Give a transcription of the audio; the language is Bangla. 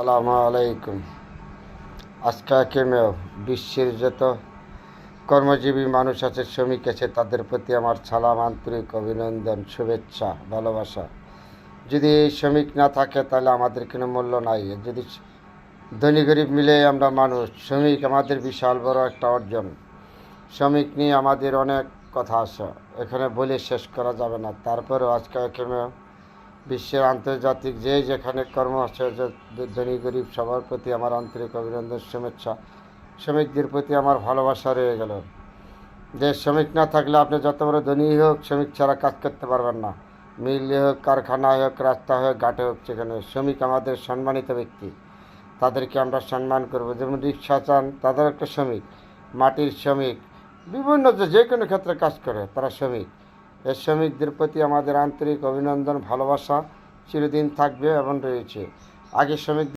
আসসালামু আলাইকুম। আজকে বিশ্বের যত কর্মজীবী মানুষ আছে, শ্রমিক আছে, তাদের প্রতি আমার সালাম, আন্তরিক অভিনন্দন, শুভেচ্ছা, ভালোবাসা। যদি এই শ্রমিক না থাকে তাহলে আমাদের কোনো মূল্য নাই। যদি ধনী গরিব মিলে আমরা মানুষ, শ্রমিক আমাদের বিশাল বড় একটা অর্জন। শ্রমিক নিয়ে আমাদের অনেক কথা আছে, এখানে বলে শেষ করা যাবে না। তারপরেও আজকে বিশ্বের আন্তর্জাতিক যেখানে কর্ম আছে, ধনী গরিব সবার প্রতি আমার আন্তরিক অভিনন্দন, শুভেচ্ছা। শ্রমিকদের প্রতি আমার ভালোবাসা রয়ে গেল। দেশ শ্রমিক না থাকলে আপনি যত বড় ধনী হোক, শ্রমিক ছাড়া কাজ করতে পারবেন না। মিলে হোক, কারখানায় হোক, রাস্তা হোক, ঘাটে হোক, সেখানে শ্রমিক আমাদের সম্মানিত ব্যক্তি। তাদেরকে আমরা সম্মান করব। যেমন রিক্সা চান, তাদের একটা শ্রমিক, মাটির শ্রমিক, বিভিন্ন যে কোনো ক্ষেত্রে কাজ করে তারা শ্রমিক। এই শ্রমিকদের প্রতি আমাদের আন্তরিক অভিনন্দন, ভালোবাসা চিরদিন থাকবে এবং রয়েছে। আগে শ্রমিক